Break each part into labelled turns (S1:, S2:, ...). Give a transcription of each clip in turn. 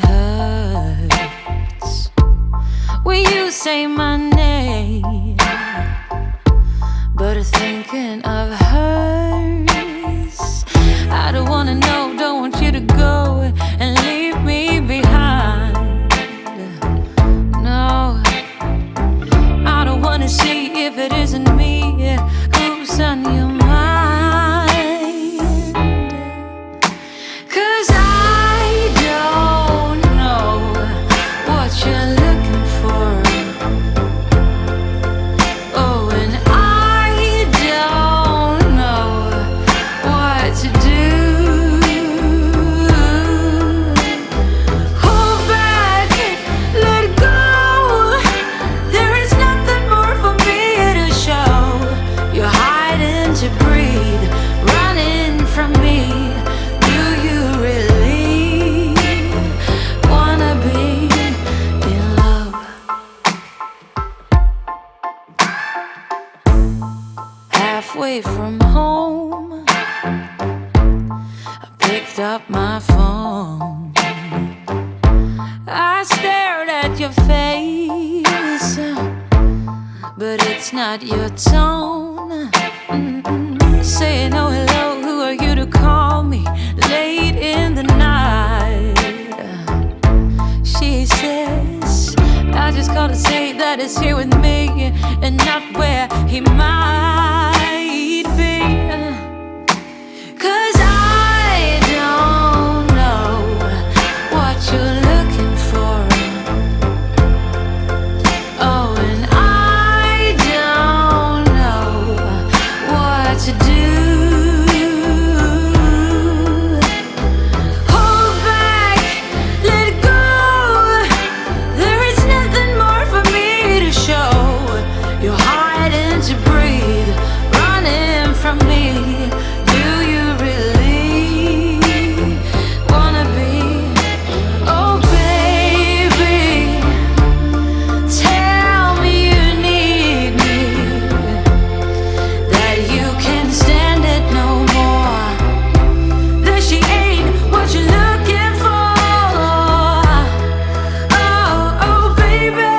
S1: hurts when you say my name, but thinking of hers. I don't wanna know, don't want you to go and leave me behind. No, I don't wanna see if it isn't me who's on your mind. 'Cause I don't know what you're looking for. Oh, and I don't know what to do. Hold back, let go. There is nothing more for me to show. You're hiding to breathe, running from me. Do you really wanna be in love? Halfway from home, I picked up my phone. I stared at your face, but it's not your tone. Saying oh hello, who are you to call me late in the night? She says I just gotta say that it's here with me and not where he might be. 'Cause I don't know what you're looking for. Oh, and I don't know what to do. Hold back, let go. There is nothing more for me to show. You're hiding to breathe, running from me. Do you really wanna be? Oh baby, tell me you need me, that you can stand it no more, that she ain't what you're looking for. Oh, oh baby,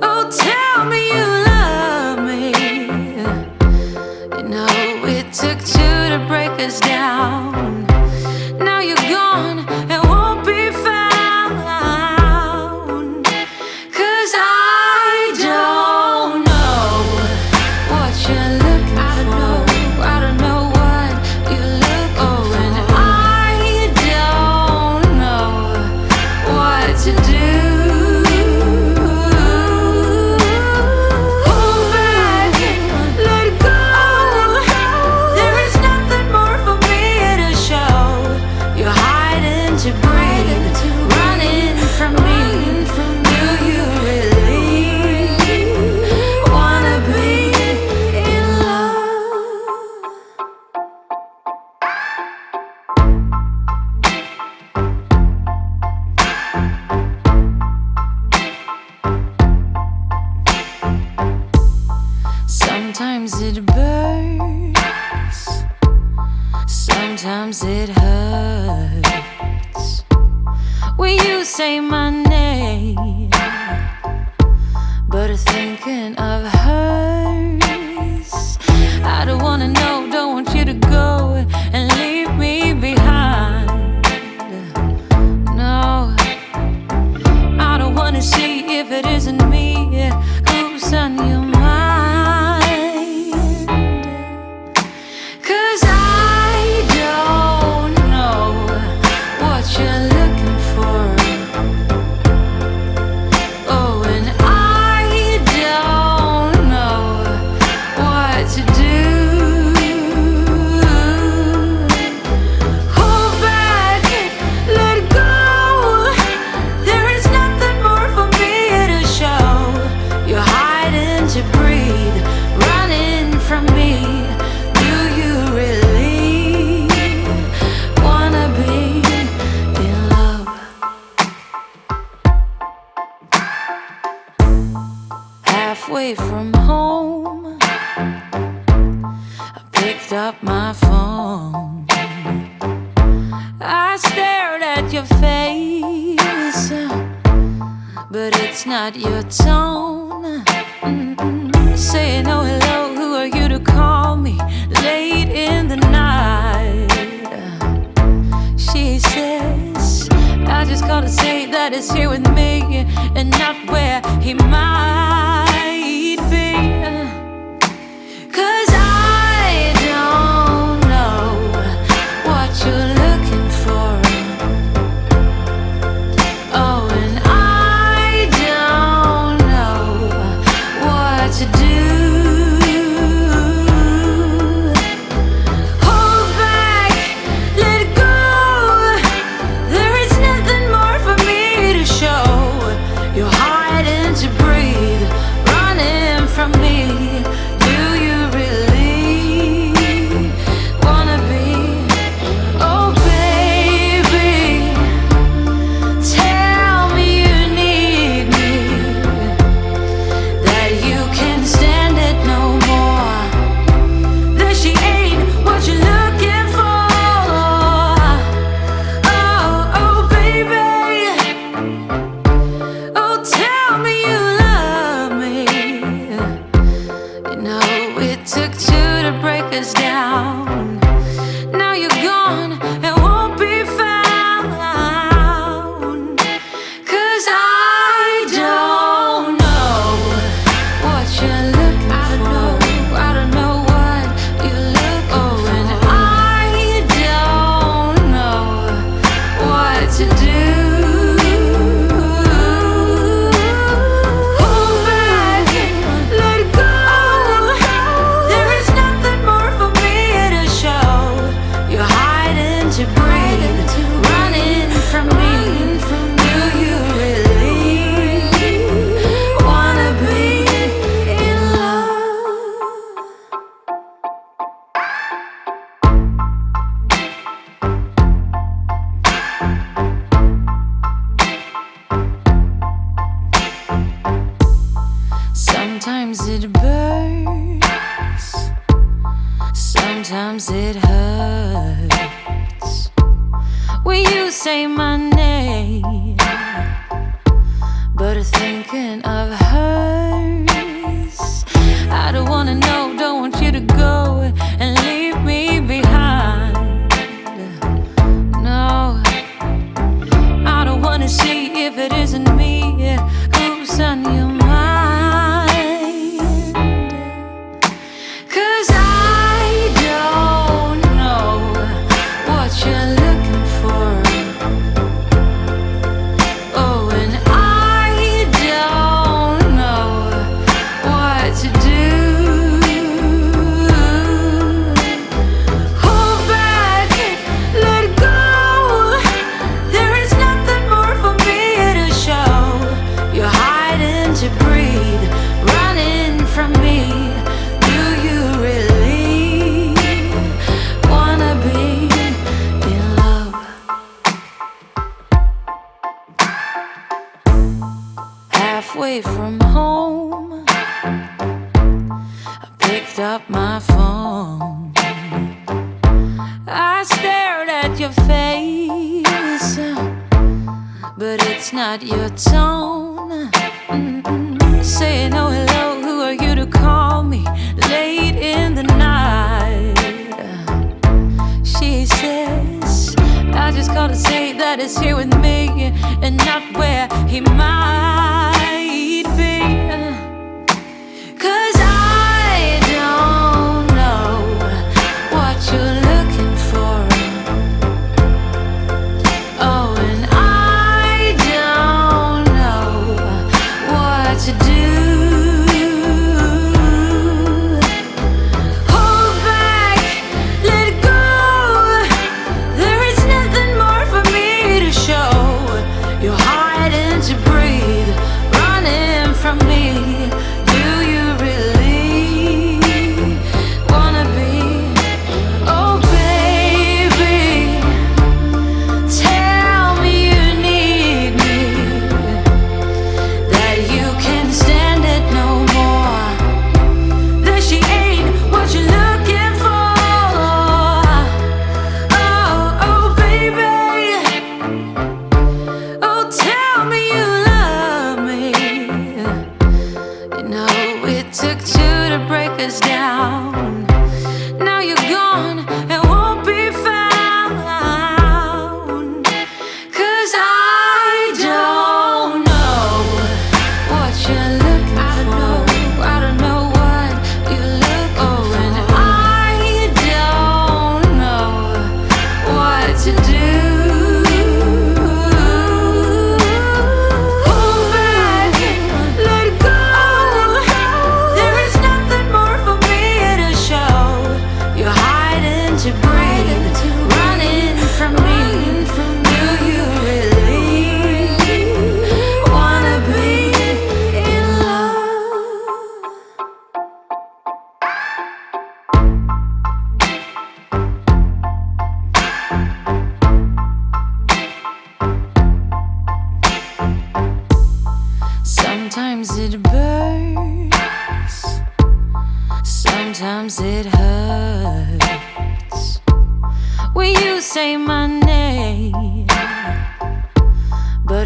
S1: oh tell me you love me. You know it took two to break us down. Now you're gone and won't be found. 'Cause I don't know what you're looking for. I don't know what you're looking for. And I don't know what to do. Hold back, let go. There is nothing more for me to show. You're hiding to breathe, running from me. Do you really wanna be in love? Sometimes it burns, sometimes it hurts when you say my name, but thinking of hers. I don't wanna know, don't want you to go and leave me behind. No, I don't wanna see if it isn't me who's on your mind. 'Cause I don't know what you're looking for. Oh, and I don't know what to do. Hold back, let go. There is nothing more for me to show. You're hiding to breathe, running from me. Do you really wanna be in love? Halfway from home, I picked up my phone. I stared at your face, but it's not your tone. Saying oh hello, who are you to call me late in the night? She says I just called to say that it's here with me and not where he might be. 'Cause I don't know what you're looking for. Oh, and I don't know what to do. Hold back, let go. There is nothing more for me to show. You're hiding to breathe, running from me. Do you really wanna be? Oh baby, tell me you need me, that you can't stand it no more, that she ain't what you're looking for. Oh, oh baby, oh tell me you love me. You know it took two to break us down. Now you're gone and won't be found. 'Cause I don't know what you're looking for. I don't know what you're looking for. And I don't know what to do. Hold back, let go. There is nothing more for me to show. You're hiding to breathe, running from me. Do you really wanna be in love? Sometimes it burns, sometimes it hurts when you say my name, but thinking of hers, I don't wanna know, don't want you to go and leave me behind. No, I don't wanna see if it isn't me who's on your mind. 'Cause I don't know what you're looking for. Oh, and I don't know what to do. Hold back, let go. There is nothing more for me to show. You're hiding to breathe, running from me. Do you really wanna be in love? Halfway from home, I picked up my phone. I stared at your face, but it's not your tone. Saying oh hello, who are you to call me late in the night? She says I just called to say that it's here with me and not where he might be. 'Cause I don't know what you're looking for. Oh, and I don't know what to do. Hold back, let go. There is nothing more for me to show. You're hiding to breathe,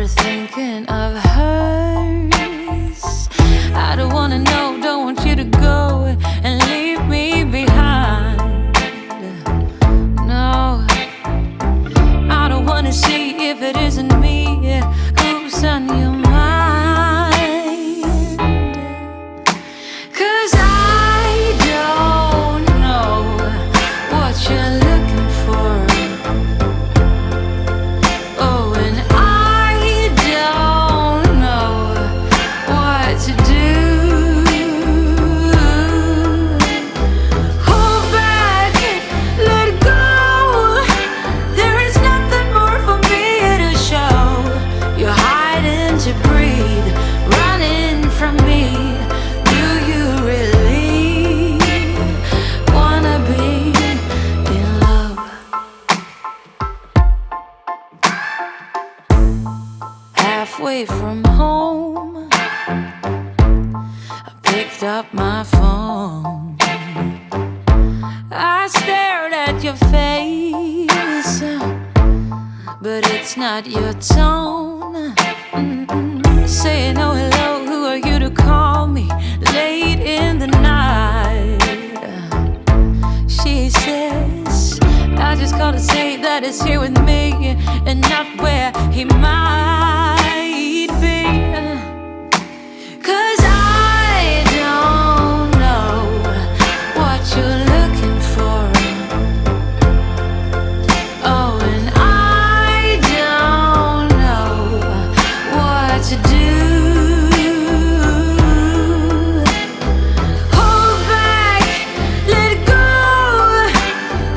S1: you're thinking of hers. I don't wanna know, don't want you to go and leave me behind. No, I don't wanna see if it isn't me who's on your mind. 'Cause I don't know what you're looking for. Oh, and I don't know what to do. Hold back, let go. There is nothing more for me to show. You're hiding to breathe, running from me. Do you really wanna be in love? Halfway from home, I picked up my phone. I stared at your face, but it's not your tone. Saying oh hello, who are you to call me late in the night? She says I just gotta say that it's here with me and not where he might be. 'Cause I don't know what you're looking for. Oh, and I don't know what to do. Hold back, let go.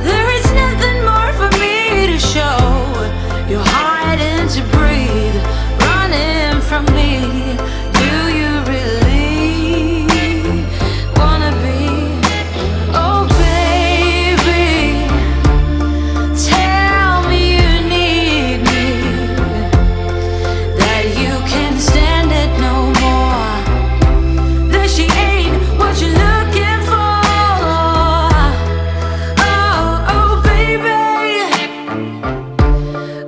S1: There is nothing more for me to show. You're hiding to breathe, running from me. Do you really wanna be? Oh baby, tell me you need me, that you can stand it no more, that she ain't what you're looking for. Oh baby,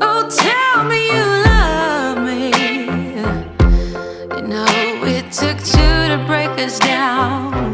S1: oh tell me you love me. You know it took two to break us down.